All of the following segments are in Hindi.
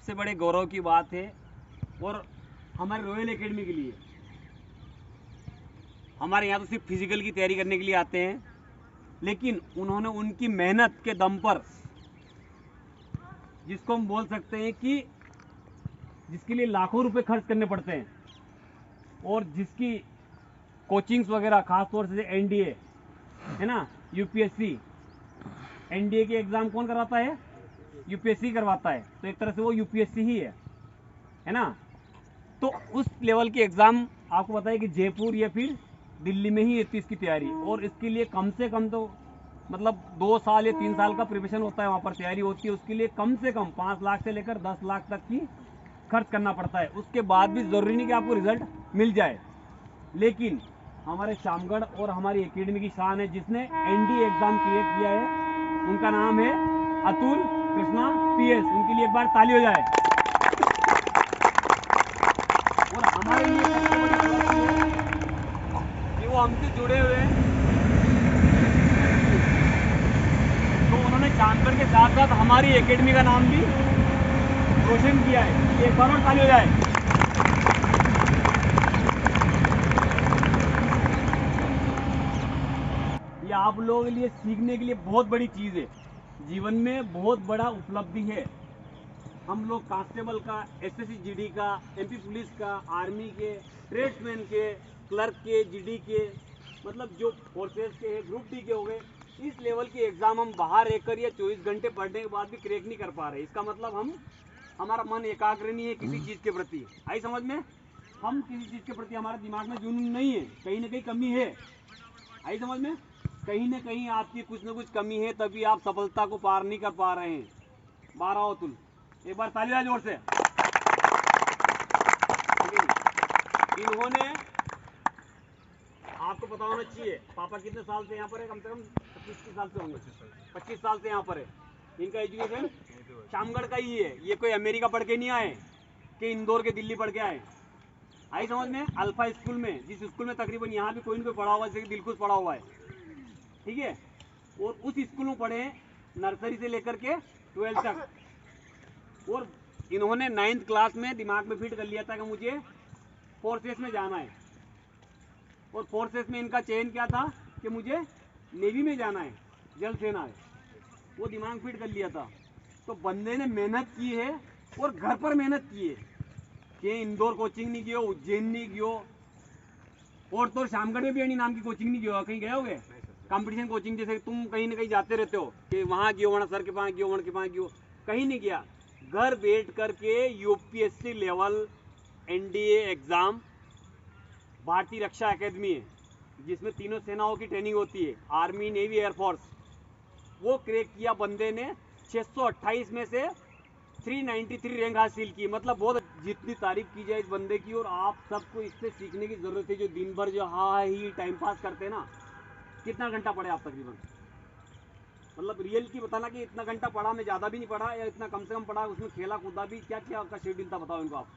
सबसे बड़े गौरव की बात है और हमारे रॉयल एकेडमी के लिए, हमारे यहाँ तो सिर्फ फिजिकल की तैयारी करने के लिए आते हैं, लेकिन उन्होंने उनकी मेहनत के दम पर, जिसको हम बोल सकते हैं कि जिसके लिए लाखों रुपए खर्च करने पड़ते हैं और जिसकी कोचिंग्स वगैरह खास तौर से एनडीए है ना, यूपीएससी, एनडीए के एग्जाम कौन करवाता है? यूपीएससी करवाता है, तो एक तरह से वो यूपीएससी ही है ना। तो उस लेवल के एग्जाम आपको बताया कि जयपुर या फिर दिल्ली में ही होती है इसकी तैयारी, और इसके लिए कम से कम तो मतलब 2 साल या 3 साल का प्रिपरेशन होता है, वहाँ पर तैयारी होती है। उसके लिए कम से कम 5 लाख से लेकर 10 लाख तक की खर्च करना पड़ता है। उसके बाद भी ज़रूरी नहीं कि आपको रिजल्ट मिल जाए, लेकिन हमारे शामगढ़ और हमारी एकेडमी की शान है जिसने एनडीए एग्जाम क्लियर किया है, उनका नाम है अतुल कृष्णा पीएस। उनके लिए एक बार ताली हो जाए। और हमारे लिए सबसे बड़ी बात है कि वो हमसे जुड़े हुए हैं, तो उन्होंने शामगढ़ के साथ साथ हमारी एकेडमी का नाम भी रोशन किया है। एक बार और ताली हो जाए। ये आप लोगों के लिए सीखने के लिए बहुत बड़ी चीज़ है, जीवन में बहुत बड़ा उपलब्धि है। हम लोग कांस्टेबल का, एसएससी जीडी का, एमपी पुलिस का, आर्मी के, ट्रेड्समैन के, क्लर्क के, जीडी के, मतलब जो फोर्सेस के ग्रुप डी के हो गए, इस लेवल की एग्ज़ाम हम बाहर रहकर या 24 घंटे पढ़ने के बाद भी क्रैक नहीं कर पा रहे। इसका मतलब हमारा मन एकाग्र नहीं है किसी चीज़ के प्रति। आई समझ में? हम किसी चीज़ के प्रति, हमारे दिमाग में जुनून नहीं है, कहीं ना कहीं कमी है। आई समझ में? कहीं ना कहीं आपकी कुछ ना कुछ कमी है, तभी आप सफलता को पार नहीं कर पा रहे हैं। 12 अतुल, एक बार तालियां जोर से। इन्होंने, आपको पता होना चाहिए, पापा कितने साल से यहाँ पर है? कम से कम 25 साल से होंगे। 25 साल से यहाँ पर है। इनका एजुकेशन शामगढ़ का ही है। ये कोई अमेरिका पढ़ के नहीं आए कि इंदौर के दिल्ली पढ़ के आए। आई समझ में? अल्फा स्कूल में, जिस स्कूल में तकरीबन यहाँ भी कोई ना कोई पढ़ा हुआ है, जैसे दिलखुश पढ़ा हुआ है, ठीक है। और उस स्कूल में पढ़े नर्सरी से लेकर के 12th तक। और इन्होंने 9th क्लास में दिमाग में फिट कर लिया था कि मुझे फोर्सेस में जाना है, और फोर्सेस में इनका चयन क्या था कि मुझे नेवी में जाना है, जल सेना है, वो दिमाग फिट कर लिया था। तो बंदे ने मेहनत की है और घर पर मेहनत की है कि इंदौर कोचिंग नहीं गयो, उज्जैन नहीं गयो, और तो शामगढ़ में भी एनी नाम की कोचिंग नहीं गयो। कहीं गए होगे कंपटीशन कोचिंग, जैसे तुम कहीं ना कहीं जाते रहते हो कि वहाँ गयो, वहाँ सर के पास गयो, वहाँ के पास गयो, कहीं नहीं गया। घर बैठ करके यूपीएससी लेवल एनडीए एग्ज़ाम भारतीय रक्षा एकेडमी है, जिसमें तीनों सेनाओं की ट्रेनिंग होती है, आर्मी, नेवी, एयरफोर्स, वो क्रैक किया बंदे ने। 628 में से 393 रैंक हासिल की। मतलब बहुत, जितनी तारीफ की जाए इस बंदे की, और आप सबको इससे सीखने की ज़रूरत है। जो दिन भर जो हाँ ही टाइम पास करते हैं ना, कितना घंटा पढ़े आप तकरीबन? मतलब रियल की बताना कि इतना घंटा पढ़ा, मैं ज़्यादा भी नहीं पढ़ा या इतना कम से कम पढ़ा, उसमें खेला कूदा भी, क्या क्या आपका शेड्यूल था बताओ इनको आप।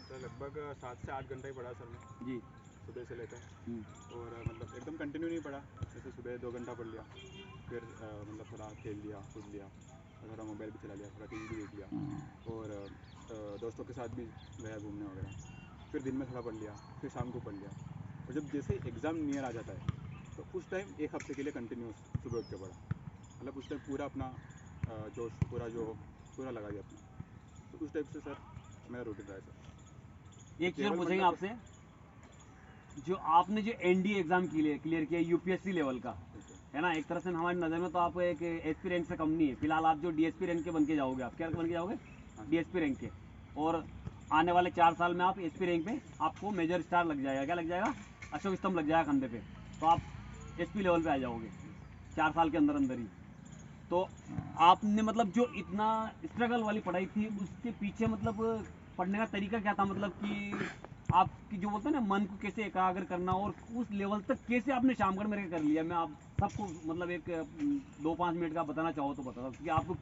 सर लगभग 7 से 8 घंटा ही पढ़ा सर मैं जी, सुबह से लेकर, और मतलब एकदम कंटिन्यू नहीं पढ़ा। जैसे सुबह 2 घंटा पढ़ लिया, फिर मतलब थोड़ा खेल लिया, कूद लिया, और थोड़ा मोबाइल भी चला लिया, थोड़ा टीवी भी देख लिया, और दोस्तों के साथ भी गया घूमने वगैरह। फिर दिन में थोड़ा पढ़ लिया, फिर शाम को पढ़ लिया। और जब जैसे एग्ज़ाम नियर आ जाता है तो उस टाइम 1 हफ्ते के लिए कंटिन्यूस सुबह उठ के पढ़ा। मतलब उस टाइम पूरा अपना जोश, पूरा जो पूरा लगा दिया अपना। तो उस टाइप से सर मेरा रूटीन रहा है सर। एक चीज़ पूछेंगे आपसे, जो आपने जो एनडीए एग्ज़ाम क्लियर किया यूपीएससी लेवल का, है ना, एक तरह से हमारी नज़र में तो आप एक एसपी रैंक से कम नहीं है। फिलहाल आप जो डीएसपी रैंक के बन के जाओगे, आप क्या बन के जाओगे? डीएसपी रैंक के। और आने वाले 4 साल में आप एसपी रैंक पे आपको मेजर स्टार लग जाएगा। क्या लग जाएगा? अशोक स्तंभ लग जाएगा कंधे पे, तो आप एसपी लेवल पे आ जाओगे 4 साल के अंदर अंदर ही। तो आपने मतलब जो इतना स्ट्रगल वाली पढ़ाई थी, उसके पीछे मतलब पढ़ने का तरीका क्या था? मतलब कि आपकी जो बोलते हैं ना, मन को कैसे एकाग्र करना, और उस लेवल तक कैसे आपने शामगढ़ में कर लिया? मैं आप सबको मतलब एक 2-5 मिनट का बताना चाहो तो बता सकते कि आपको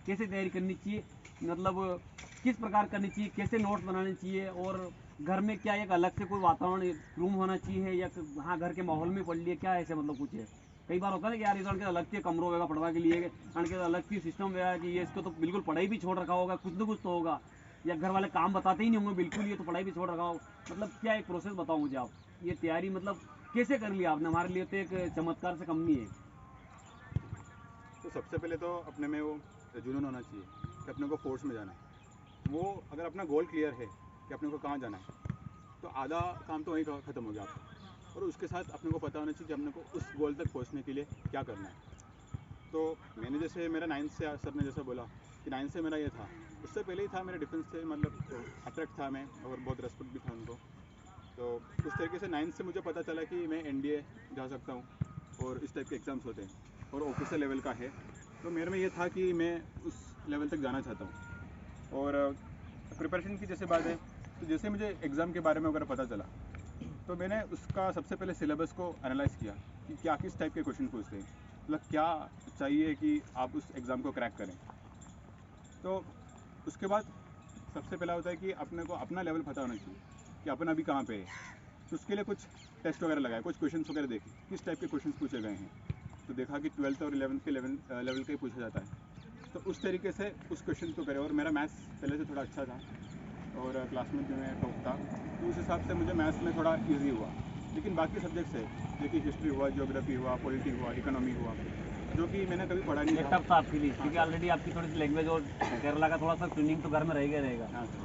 कैसे तैयारी करनी चाहिए, मतलब किस प्रकार करनी चाहिए, कैसे नोट्स बनाने चाहिए, और घर में क्या एक अलग से कोई वातावरण रूम होना चाहिए, या हाँ घर के माहौल में पढ़ लिए, क्या ऐसे मतलब कुछ है? कई बार होता है ना कि यार इस के अलग से कमरों होगा पढ़वा के लिए के अलग से सिस्टम हुआ कि ये इसको तो बिल्कुल पढ़ाई भी छोड़ रखा होगा, कुछ ना कुछ तो होगा, या घर वाले काम बताते ही नहीं होंगे बिल्कुल, ये तो पढ़ाई भी छोड़ रखा हो। मतलब क्या एक प्रोसेस बताओ मुझे आप, ये तैयारी मतलब कैसे कर लिया आपने? हमारे लिए तो एक चमत्कार से कम नहीं है। तो सबसे पहले तो अपने में वो जुनून होना चाहिए कि अपने को फोर्स में जाना है। वो अगर अपना गोल क्लियर है कि अपने को कहाँ जाना है, तो आधा काम तो वहीं ख़त्म हो गया आपका। और उसके साथ अपने को पता होना चाहिए कि अपने को उस गोल तक पहुंचने के लिए क्या करना है। तो मैंने जैसे मेरा 9th से सर ने जैसा बोला कि 9th से मेरा ये था, उससे पहले ही था मेरा डिफेंस से मतलब अट्रैक्ट था मैं, और बहुत रेस्पेक्ट भी था उनको। तो उस तरीके से 9th से मुझे पता चला कि मैं NDA जा सकता हूँ और इस टाइप के एग्ज़ाम्स होते हैं और ऑफिसर लेवल का है। तो मेरे में ये था कि मैं उस लेवल तक जाना चाहता हूँ। और प्रिपरेशन की जैसे बात है, तो जैसे मुझे एग्ज़ाम के बारे में अगर पता चला, तो मैंने उसका सबसे पहले सिलेबस को एनालाइज़ किया कि क्या किस टाइप के क्वेश्चन पूछते हैं, मतलब क्या चाहिए कि आप उस एग्ज़ाम को क्रैक करें। तो उसके बाद सबसे पहला होता है कि अपने को अपना लेवल पता होना चाहिए कि अपन अभी कहाँ पे है। तो उसके लिए कुछ टेस्ट वगैरह लगाए, कुछ क्वेश्चंस वगैरह देखे किस टाइप के क्वेश्चंस पूछे गए हैं। तो देखा कि 12th और 11th के लेवल का ही पूछा जाता है। तो उस तरीके से उस क्वेश्चन को करें। और मेरा मैथ्स पहले से थोड़ा अच्छा था और क्लास में भी मैं टॉप था, तो उस हिसाब से मुझे मैथ्स में थोड़ा ईजी हुआ। लेकिन बाकी सब्जेक्ट्स है, जैसे हिस्ट्री हुआ, ज्योग्राफी हुआ, पॉलिटी हुआ, इकोनॉमी हुआ, जो कि मैंने कभी पढ़ा नहीं ये था। टफ था आपके लिए क्योंकि ऑलरेडी आपकी थोड़ी सी लैंग्वेज और केरला का थोड़ा सा ट्रेनिंग तो घर में रहेगा। हाँ सर।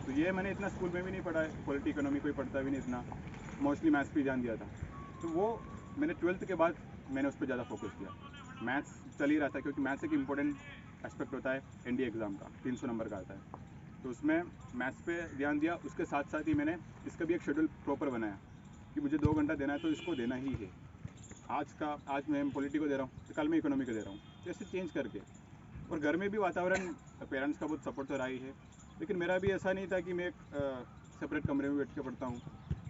तो ये मैंने इतना स्कूल में भी नहीं पढ़ा है, पॉलिटी इकोनॉमी कोई पढ़ता भी नहीं इतना, मोस्टली मैथ्स पे ध्यान दिया था। तो वो मैंने 12th के बाद मैंने उस पर ज़्यादा फोकस किया। मैथ्स चल ही रहा था क्योंकि मैथ्स एक इम्पोर्टेंट एस्पेक्ट होता है NDA एग्ज़ाम का, 300 नंबर का आता है। तो उसमें मैथ्स पे ध्यान दिया। उसके साथ साथ ही मैंने इसका भी एक शेड्यूल प्रॉपर बनाया कि मुझे 2 घंटा देना है तो इसको देना ही है। आज मैं पॉलिटी को दे रहा हूँ तो कल मैं इकोनॉमी को दे रहा हूँ, तो ऐसे चेंज करके। और घर में भी वातावरण पेरेंट्स का बहुत सपोर्ट तो रहा ही है, लेकिन मेरा भी ऐसा नहीं था कि मैं एक सेपरेट कमरे में बैठ के पढ़ता हूँ।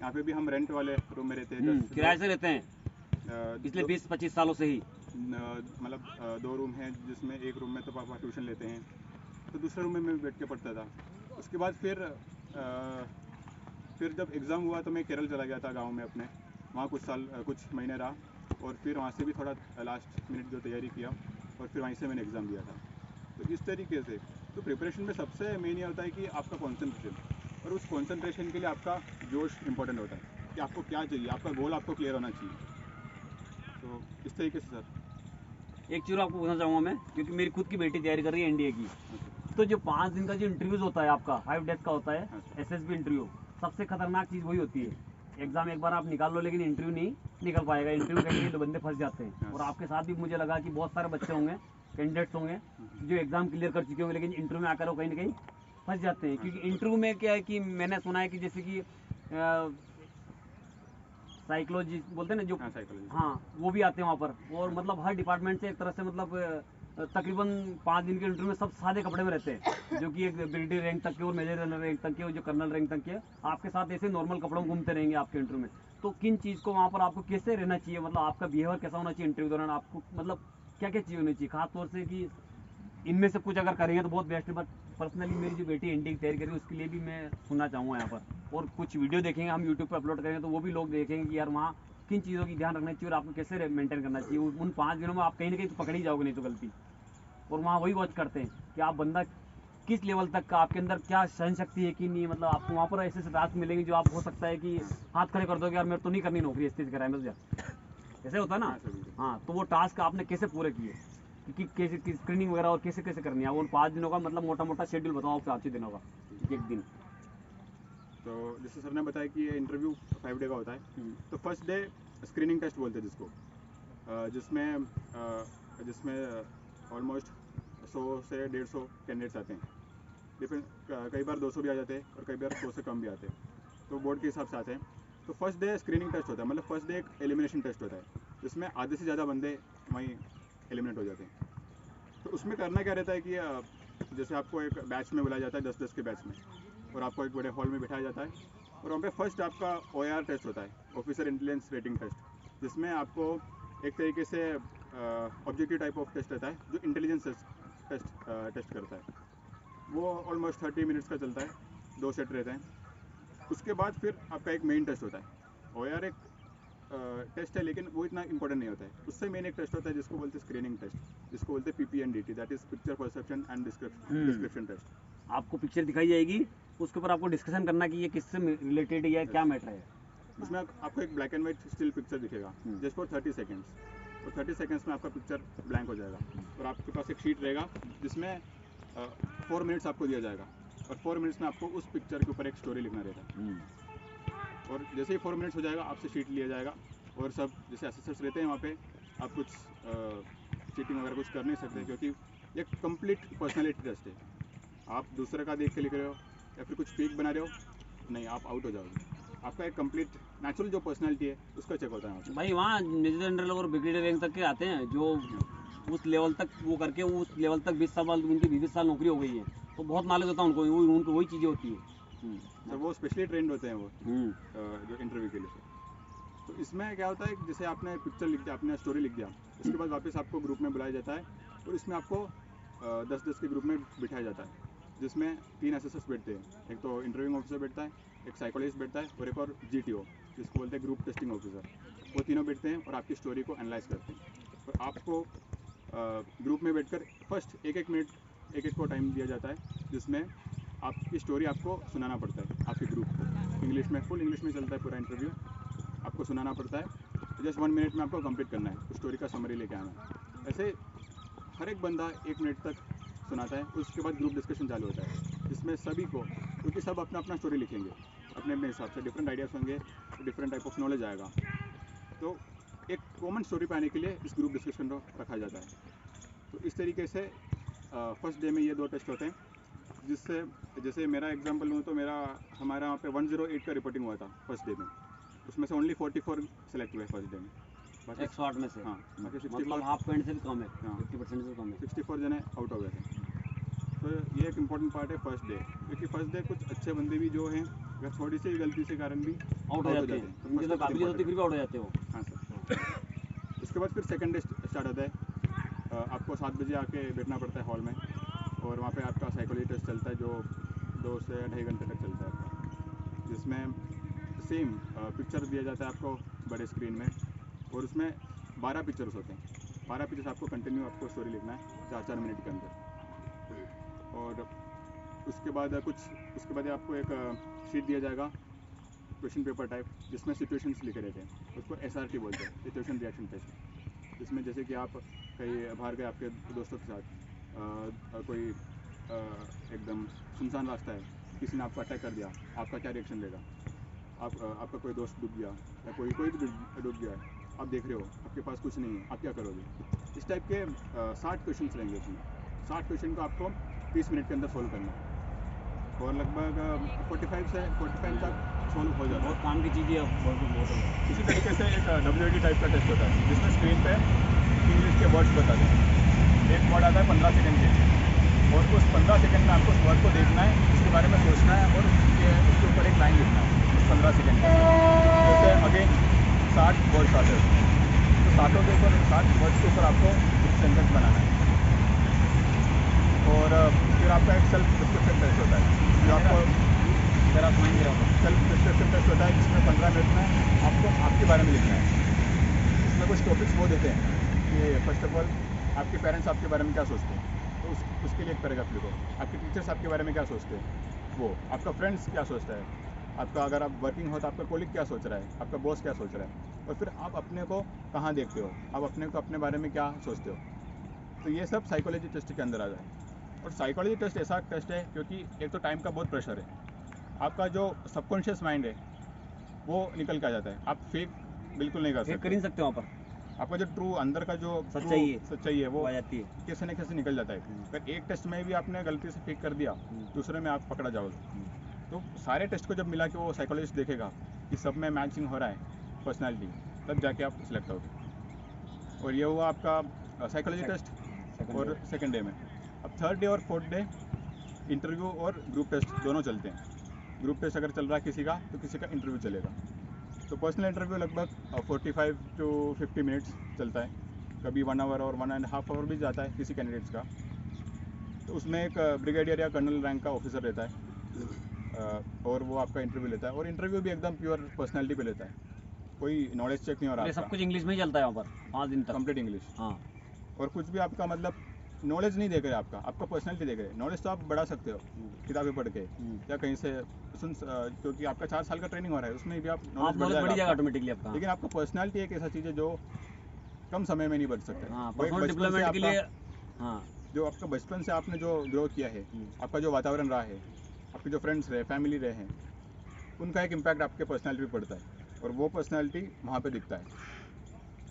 यहाँ पे भी हम रेंट वाले रूम में रहते हैं, किराए से रहते हैं पिछले 20-25 सालों से ही। मतलब 2 रूम हैं, जिसमें एक रूम में तो पापा ट्यूशन लेते हैं, तो दूसरे रूम में मैं बैठ के पढ़ता था। उसके बाद फिर जब एग्ज़ाम हुआ तो मैं केरल चला गया था गांव में अपने, वहाँ कुछ महीने रहा, और फिर वहाँ से भी थोड़ा लास्ट मिनट जो तैयारी किया, और फिर वहीं से मैंने एग्ज़ाम दिया था। तो इस तरीके से तो प्रिपरेशन में सबसे मेन ये होता है कि आपका कॉन्सेंट्रेशन, और उस कॉन्सेंट्रेशन के लिए आपका जोश इंपॉर्टेंट होता है कि आपको क्या चाहिए, आपका गोल आपको क्लियर होना चाहिए। तो इस तरीके से सर। एक चीज़ आपको पूछना चाहूँगा मैं, क्योंकि मेरी खुद की बेटी तैयारी कर रही है NDA की। तो जो 5 दिन का जो इंटरव्यूज होता है आपका 5 डेज का होता है, SSB इंटरव्यू, सबसे खतरनाक चीज़ वही होती है। एग्जाम एक बार आप निकाल लो लेकिन इंटरव्यू नहीं निकल पाएगा। इंटरव्यू के लिए तो बंदे फंस जाते हैं। और आपके साथ भी मुझे लगा कि बहुत सारे बच्चे होंगे, कैंडिडेट्स होंगे जो एग्जाम क्लियर कर चुके होंगे, लेकिन इंटरव्यू में आकर वो कहीं ना कहीं फंस जाते हैं। क्योंकि इंटरव्यू में क्या है कि मैंने सुना है कि जैसे कि साइकोलॉजी बोलते हैं ना जो, साइकोलॉजी। हाँ वो भी आते हैं वहाँ पर। और मतलब हर डिपार्टमेंट से एक तरह से मतलब तकरीबन 5 दिन के इंटरव्यू में सब सादे कपड़े में रहते हैं, जो कि एक ब्रिगेडियर रैंक तक के और मेजर रैंक तक के और जो कर्नल रैंक तक के आपके साथ ऐसे नॉर्मल कपड़ों में घूमते रहेंगे आपके इंटरव्यू में। तो किन चीज़ को वहाँ पर आपको कैसे रहना चाहिए, मतलब आपका बिहेवियर कैसा होना चाहिए इंटरव्यू दौरान, आपको मतलब क्या क्या चीज़ होनी चाहिए खासतौर से कि इनमें से कुछ अगर करेंगे तो बहुत बेस्ट है। बट पर्सनली मेरी जो बेटी NDA की तैयारी करी उसके लिए भी मैं सुनना चाहूँगा यहाँ पर। और कुछ वीडियो देखेंगे हम यूट्यूब पर अपलोड करेंगे तो वो भी लोग देखेंगे कि यार वहाँ किन चीज़ों की ध्यान रखना चाहिए और आपको कैसे मेंटेन करना चाहिए। उन 5 दिनों में आप कहीं ना कहीं तो पकड़ ही जाओगे नहीं तो गलती। और वहाँ वही वॉच करते हैं कि आप बंदा किस लेवल तक का, आपके अंदर क्या सहन शक्ति है कि नहीं। मतलब आपको वहाँ पर ऐसे टास्क मिलेंगे जो आप हो सकता है कि हाथ खड़े कर दोगे यार मेरे तो नहीं करनी नौकरी इस चीज़ कराए में ऐसे होता है ना। हाँ, तो वो टास्क आपने कैसे पूरे किए कि कैसे स्क्रीनिंग वगैरह और कैसे कैसे करनी है। और 5 दिनों का मतलब मोटा मोटा शेड्यूल बताओ आप 5 दिनों का एक दिन। तो जैसे सर ने बताया कि ये इंटरव्यू 5 डे का होता है। तो फर्स्ट डे स्क्रीनिंग टेस्ट बोलते हैं जिसको, जिसमें ऑलमोस्ट 100 से 150 कैंडिडेट्स आते हैं। डिपेंड, कई बार 200 भी आ जाते हैं और कई बार 100 से कम भी आते हैं, तो बोर्ड के हिसाब से आते हैं। तो फर्स्ट डे स्क्रीनिंग टेस्ट होता है, मतलब फर्स्ट डे एक एलिमिनेशन टेस्ट होता है, जिसमें आधे से ज़्यादा बंदे वहीं एलिमिनेट हो जाते हैं। तो उसमें करना क्या रहता है कि जैसे आपको एक बैच में बुलाया जाता है 10-10 के बैच में, और आपको एक बड़े हॉल में बिठाया जाता है, और वहाँ पे फर्स्ट आपका OIR टेस्ट होता है, ऑफिसर इंटेलिजेंस रेटिंग टेस्ट, जिसमें आपको एक तरीके से ऑब्जेक्टिव टाइप ऑफ टेस्ट रहता है जो इंटेलिजेंस टेस्ट करता है। वो ऑलमोस्ट 30 मिनट्स का चलता है, 2 सेट रहते हैं। उसके बाद फिर आपका एक मेन टेस्ट होता है। OIR एक टेस्ट है, लेकिन वो इतना इंपॉर्टेंट नहीं होता है। उससे मेन एक टेस्ट होता है जिसको बोलते हैं स्क्रीनिंग टेस्ट, जिसको बोलते हैं PPNDT, that is picture perception and description test. आपको पिक्चर दिखाई जाएगी, उसके ऊपर आपको डिस्कशन करना कि ये किससे रिलेटेड है या क्या मैटर है। उसमें आपको एक black and white still picture दिखेगा जस्ट फॉर 30 सेकेंड्स, और 30 सेकेंड्स में आपका पिक्चर ब्लैंक हो जाएगा, और आपके पास एक शीट रहेगा जिसमें 4 मिनट्स आपको दिया जाएगा, और 4 मिनट्स में आपको उस पिक्चर के ऊपर एक स्टोरी लिखना रहेगा। और जैसे ही 4 मिनट्स हो जाएगा आपसे शीट लिया जाएगा, और सब जैसे असिस्टेंट्स रहते हैं वहाँ पे, आप कुछ चीटिंग वगैरह कुछ कर नहीं सकते, क्योंकि एक कंप्लीट पर्सनैलिटी टेस्ट है। आप दूसरे का देख के लिख रहे हो या फिर कुछ फेक बना रहे हो, नहीं, आप आउट हो जाओगे। आपका एक कंप्लीट नेचुरल जो पर्सनैलिटी है उसका चेक होता है वहाँ पे। भाई वहाँ मेजर जनरल और ब्रिगेडियर रैंक तक के आते हैं जो उस लेवल तक वो करके उस लेवल तक 20 साल उनकी 20 साल नौकरी हो गई है, तो बहुत नॉलेज होता है उनको, उनको वही चीज़ें होती है। सर वो स्पेशली ट्रेंड होते हैं वो जो इंटरव्यू के लिए। तो इसमें क्या होता है, जैसे आपने पिक्चर लिख दिया, आपने स्टोरी लिख दिया, उसके बाद वापस आपको ग्रुप में बुलाया जाता है, और इसमें आपको 10-10 के ग्रुप में बिठाया जाता है, जिसमें 3 असिस्टेंट्स बैठते हैं। एक तो इंटरव्यूइंग ऑफिसर बैठता है, एक साइकोलॉजिस्ट बैठता है, और एक और GTO जिसको बोलते हैं ग्रुप टेस्टिंग ऑफिसर। वो तीनों बैठते हैं और आपकी स्टोरी को एनालाइज करते हैं। और आपको ग्रुप में बैठकर फर्स्ट 1-1 मिनट एक को टाइम दिया जाता है, जिसमें आपकी स्टोरी आपको सुनाना पड़ता है आपके ग्रुप को, इंग्लिश में, फुल इंग्लिश में चलता है पूरा इंटरव्यू, आपको सुनाना पड़ता है। जस्ट 1 मिनट में आपको कंप्लीट करना है, उस स्टोरी का समरी लेके आना है। ऐसे हर एक बंदा 1 मिनट तक सुनाता है। उसके बाद ग्रुप डिस्कशन चालू होता है, जिसमें सभी को, क्योंकि सब अपना अपना स्टोरी लिखेंगे अपने अपने हिसाब से, डिफरेंट आइडियाज़ होंगे, डिफरेंट टाइप ऑफ नॉलेज आएगा, तो एक कॉमन स्टोरी पाने के लिए इस ग्रुप डिस्कशन को रखा जाता है। तो इस तरीके से फर्स्ट डे में ये 2 टेस्ट होते हैं, जिससे जैसे मेरा एग्जांपल लूँ तो हमारा वहाँ पे 108 का रिपोर्टिंग हुआ था फर्स्ट डे में, उसमें से ओनली 44 सेलेक्ट हुए फर्स्ट डे में, बाकी 108 में से। हाँ, बाकी 64, मतलब हाफ पॉइंट से भी कम है, हाँ, 50% से कम है। 64 जने आउट हो गए थे। तो ये एक इम्पॉर्टेंट पार्ट है फर्स्ट डे, क्योंकि फर्स्ट डे कुछ अच्छे बंदे भी जो हैं अगर थोड़ी सी गलती के कारण भी आउट हो जाते हैं, उनकी तो काबिलियत होती फिर भी आउट हो जाते हो। हाँ सर। उसके बाद फिर सेकंड डे स्टार्ट होता है। आपको 7 बजे आके बैठना पड़ता है हॉल में, और वहाँ पे आपका साइकोलॉजी टेस्ट चलता है जो 2 से 2.5 घंटे तक चलता है आपका, जिसमें सेम पिक्चर दिया जाता है आपको बड़े स्क्रीन में, और उसमें 12 पिक्चर्स होते हैं। 12 पिक्चर्स आपको कंटिन्यू आपको स्टोरी लिखना है 4-4 मिनट के अंदर। और उसके बाद आपको एक शीट दिया जाएगा क्वेश्चन पेपर टाइप, जिसमें सिचुएशंस लिखे रहते हैं, उसको SRT बोलते हैं, सिचुएशन रिएक्शन टेस्ट। जिसमें जैसे कि आप कहीं बाहर गए आपके दोस्तों के साथ, कोई एकदम सुनसान रास्ता है, किसी ने आपको अटैक कर दिया, आपका क्या रिएक्शन रहेगा। आपका कोई दोस्त डूब गया या कोई भी डूब गया है, आप देख रहे हो, आपके पास कुछ नहीं है, आप क्या करोगे। इस टाइप के 60 क्वेश्चन रहेंगे उसमें। 60 क्वेश्चन को आपको 30 मिनट के अंदर सोल्व करना है, और लगभग 45 तक सोल्व हो जाता है। बहुत काम की चीज़ है, बहुत। इसी तरीके से एक WAD टाइप का टेस्ट होता है, जिसमें स्क्रीन पे इंग्लिश के वर्ड्स बताते हैं। एक वर्ड आता है 15 सेकंड के, और उस 15 सेकंड में आपको उस वर्ड को देखना है, उसके बारे में सोचना है, और उसके ऊपर एक लाइन लिखना है उस 15 सेकंड के अंदर। जैसे अगेन 60 वर्ड्स आते हैं, तो 60 के ऊपर 60 वर्ड्स के ऊपर आपको एक सेंटेंस बनाना है। और फिर आपका एक सेल्फ डिस्क्रिप्शन टेस्ट होता है, जो आपको सेल्फ डिस्क्रिप्शन टेस्ट होता है, जिसमें 15 मिनट में आपको आपके बारे में लिखना है। इसमें कुछ टॉपिक्स वो देते हैं कि फर्स्ट ऑफ ऑल आपके पेरेंट्स आपके बारे में क्या सोचते हैं, तो उसके लिए एक पैराग्राफ लिखो। आपके टीचर्स आपके बारे में क्या सोचते हैं, वो आपका फ्रेंड्स क्या सोचता है, आपका अगर आप वर्किंग हो तो आपका कोलिग क्या सोच रहा है, आपका बॉस क्या सोच रहा है, और फिर आप अपने को कहाँ देखते हो, आप अपने को अपने बारे में क्या सोचते हो। तो ये सब साइकोलॉजी टेस्ट के अंदर आ जाए। और साइकोलॉजी टेस्ट ऐसा टेस्ट है क्योंकि एक तो टाइम का बहुत प्रेशर है, आपका जो सबकॉन्शियस माइंड है वो निकल के आ जाता है, आप फेक बिल्कुल नहीं कर कर ही सकते हो वहाँ पर, आपका जो ट्रू अंदर का जो सच्चाई है वो आ जाती है, कैसे न कैसे निकल जाता है। अगर एक टेस्ट में भी आपने गलती से फेक कर दिया, दूसरे में आप पकड़ा जाओगे। तो सारे टेस्ट को जब मिला के वो साइकोलॉजिस्ट देखेगा कि सब में मैचिंग हो रहा है पर्सनैलिटी, तब जाके आप सिलेक्ट होगे। और ये हुआ आपका साइकोलॉजी टेस्ट और सेकेंड डे में। अब थर्ड डे और फोर्थ डे इंटरव्यू और ग्रुप टेस्ट दोनों चलते हैं। ग्रुप टेस्ट अगर चल रहा है किसी का, तो किसी का इंटरव्यू चलेगा। तो पर्सनल इंटरव्यू लगभग 45 to 50 मिनट्स चलता है, कभी 1 आवर और 1.5 आवर भी जाता है किसी कैंडिडेट्स का। तो उसमें एक ब्रिगेडियर या कर्नल रैंक का ऑफिसर रहता है, और वो आपका इंटरव्यू लेता है, और इंटरव्यू भी एकदम प्योर पर्सनैलिटी पे लेता है। कोई नॉलेज चेक नहीं हो रहा ये सब आपका, कुछ इंग्लिश में ही चलता है वहाँ पर 5 दिन तक। Complete English. हाँ और कुछ भी आपका मतलब नॉलेज नहीं देख रहे, आपका पर्सनैलिटी देख रहे। नॉलेज तो आप बढ़ा सकते हो किताबें पढ़ के या कहीं से क्योंकि आपका 4 साल का ट्रेनिंग हो रहा है, उसमें भी आप आप नॉलेज बढ़ नॉलेज बढ़ी जाएगा जाएगा आपका। ऑटोमेटिकली आपका। लेकिन आपका पर्सनैलिटी एक ऐसा चीज़ है जो कम समय में नहीं बढ़ सकता। हाँ वो एक पर्सनल बचपन से डेवलपमेंट के लिए। आपका हाँ जो आपका बचपन से आपने जो ग्रो किया है, आपका जो वातावरण रहा है, आपके जो फ्रेंड्स रहे, फैमिली रहे हैं, उनका एक इम्पैक्ट आपके पर्सनैलिटी पे पड़ता है और वो पर्सनैलिटी वहाँ पे दिखता है।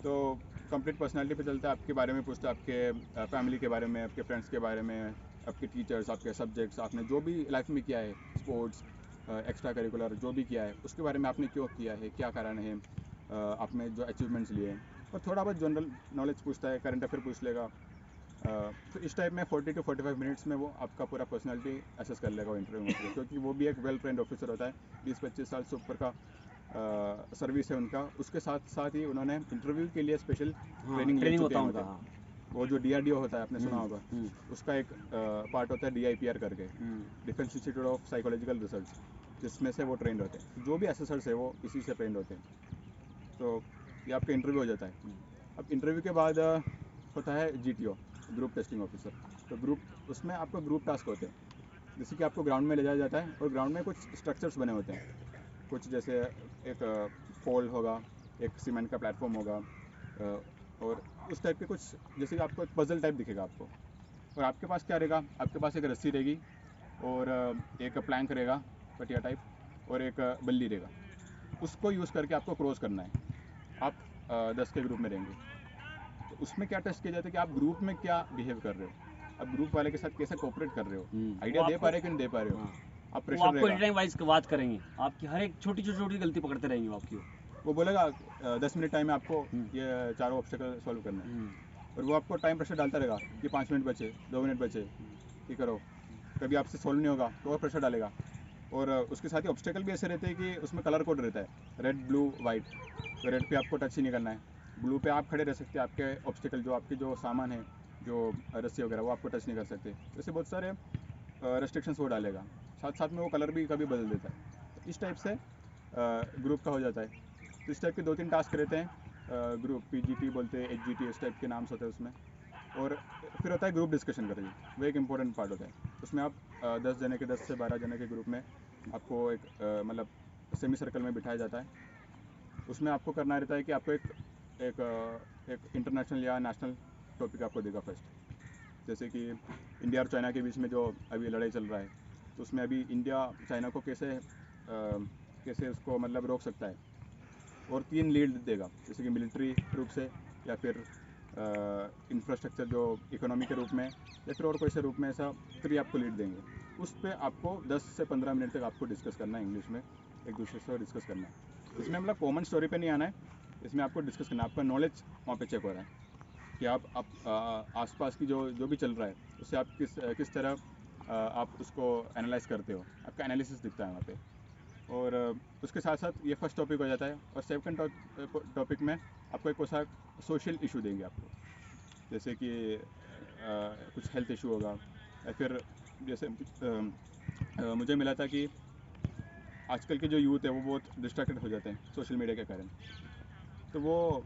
तो कंप्लीट पर्सनैलिटी पे चलता है, आपके बारे में पूछता है, आपके फैमिली के बारे में, आपके फ्रेंड्स के बारे में, आपके टीचर्स, आपके सब्जेक्ट्स, आपने जो भी लाइफ में किया है, स्पोर्ट्स, एक्स्ट्रा करिकुलर जो भी किया है, उसके बारे में आपने क्यों किया है, क्या कारण है, आपने जो अचीवमेंट्स लिए हैं, और थोड़ा बहुत जनरल नॉलेज पूछता है, करंट अफेयर पूछ लेगा। तो इस टाइप में 40 to 45 मिनट्स में वो आपका पूरा पर्सनैलिटी असेस कर लेगा वो इंटरव्यू में, क्योंकि वो भी एक वेल ट्रेंड ऑफिसर होता है, 20-25 साल से ऊपर का सर्विस है उनका। उसके साथ साथ ही उन्होंने इंटरव्यू के लिए स्पेशल ट्रेनिंग ले ट्रेनिंग चुके होता हैं है उनका। होते हैं। हाँ वो जो DRDO होता है, आपने सुना होगा, उसका एक पार्ट होता है DIPR करके, defence institute of psychological research, जिसमें से वो ट्रेंड होते हैं। जो भी असेसर्स है वो इसी से ट्रेंड होते हैं। तो ये आपका इंटरव्यू हो जाता है। अब इंटरव्यू के बाद होता है GTO, ग्रुप टेस्टिंग ऑफिसर। तो ग्रुप उसमें आपको ग्रुप टास्क होते हैं, जैसे कि आपको ग्राउंड में ले जाया जाता है और ग्राउंड में कुछ स्ट्रक्चर्स बने होते हैं। कुछ जैसे एक पोल होगा, एक सीमेंट का प्लेटफॉर्म होगा, और उस टाइप के कुछ, जैसे कि आपको एक पजल टाइप दिखेगा आपको, और आपके पास क्या रहेगा, आपके पास एक रस्सी रहेगी और एक प्लैंक रहेगा पटिया टाइप, और एक बल्ली रहेगा। उसको यूज़ करके आपको क्रॉस करना है। आप 10 के ग्रुप में रहेंगे। तो उसमें क्या टेस्ट किया जाता है कि आप ग्रुप में क्या बिहेव कर रहे हो, आप ग्रुप वाले के साथ कैसे कोऑपरेट कर रहे हो, आइडिया दे पा रहे हो कि नहीं दे पा रहे हो। आप वो प्रेशर आपको रहेगा, टाइम वाइज बात करेंगे, आपकी हर एक छोटी छोटी गलती पकड़ते रहेंगे वो आपकी। वो बोलेगा 10 मिनट टाइम है आपको ये चारों ऑब्स्टेकल सॉल्व करना है, और वो आपको टाइम प्रेशर डालता रहेगा कि 5 मिनट बचे, 2 मिनट बचे, ये करो। कभी आपसे सॉल्व नहीं होगा तो और प्रेशर डालेगा। और उसके साथ ही ऑब्स्टेकल भी ऐसे रहते हैं कि उसमें कलर कोड रहता है, रेड ब्लू वाइट। तो रेड पे आपको टच ही नहीं करना है, ब्लू पे आप खड़े रह सकते हैं, आपके ऑब्स्टेकल जो आपके जो सामान है, जो रस्सी वगैरह, वो आपको टच नहीं कर सकते। वैसे बहुत सारे रेस्ट्रिक्शंस वो डालेगा, साथ साथ में वो कलर भी कभी बदल देता है। तो इस टाइप से ग्रुप का हो जाता है। तो इस टाइप के 2-3 टास्क रहते हैं, ग्रुप PGT बोलते हैं, HGT, इस टाइप के नाम्स होते हैं उसमें। और फिर होता है ग्रुप डिस्कशन करके, वो एक इंपॉर्टेंट पार्ट होता है। उसमें आप 10 जने के, 10 से 12 जने के ग्रुप में आपको एक मतलब सेमी सर्कल में बिठाया जाता है। उसमें आपको करना रहता है कि आपको एक इंटरनेशनल या नेशनल टॉपिक आपको देगा फर्स्ट। जैसे कि इंडिया और चाइना के बीच में जो अभी लड़ाई चल रहा है, तो उसमें अभी इंडिया चाइना को कैसे उसको मतलब रोक सकता है, और 3 लीड देगा, जैसे कि मिलिट्री रूप से, या फिर इंफ्रास्ट्रक्चर जो इकोनॉमी के रूप में, या फिर और कोई से रूप में, ऐसा 3 आपको लीड देंगे। उस पर आपको 10 से 15 मिनट तक आपको डिस्कस करना है, इंग्लिश में एक दूसरे से डिस्कस करना है। इसमें मतलब कॉमन स्टोरी पे नहीं आना है, इसमें आपको डिस्कस करना है, आपका नॉलेज वहाँ पे चेक हो रहा है कि आप आसपास की जो भी चल रहा है उससे आप किस तरह आप उसको एनालाइज करते हो, आपका एनालिसिस दिखता है वहाँ पे। और उसके साथ साथ ये फर्स्ट टॉपिक हो जाता है। और सेकंड टॉपिक में आपको एक कोसा सोशल इशू देंगे आपको, जैसे कि कुछ हेल्थ इशू होगा, या फिर जैसे मुझे मिला था कि आजकल के जो यूथ है वो बहुत डिस्ट्रैक्टेड हो जाते हैं सोशल मीडिया के कारण। तो वो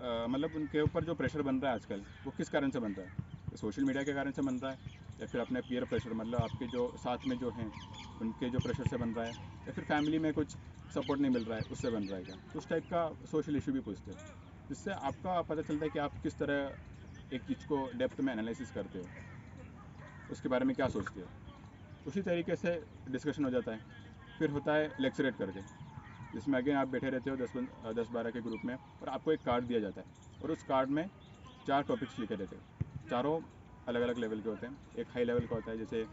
मतलब उनके ऊपर जो प्रेशर बन रहा है आजकल, वो किस कारण से बन रहा है, सोशल मीडिया के कारण से बन रहा है, या फिर अपने पीयर प्रेशर, मतलब आपके जो साथ में जो हैं उनके जो प्रेशर से बन रहा है, या फिर फैमिली में कुछ सपोर्ट नहीं मिल रहा है उससे बन रहा है क्या। उस टाइप का सोशल इशू भी पूछते हैं, जिससे आपका पता चलता है कि आप किस तरह एक चीज़ को डेप्थ में एनालिसिस करते हो, उसके बारे में क्या सोचते हो। उसी तरीके से डिस्कशन हो जाता है। फिर होता है लेक्चरेट करके, जिसमें अगेन आप बैठे रहते हो 10-12 के ग्रुप में, और आपको एक कार्ड दिया जाता है, और उस कार्ड में 4 टॉपिक्स लिखे रहते हैं। चारों अलग अलग लेवल के होते हैं। एक हाई लेवल का होता है जैसे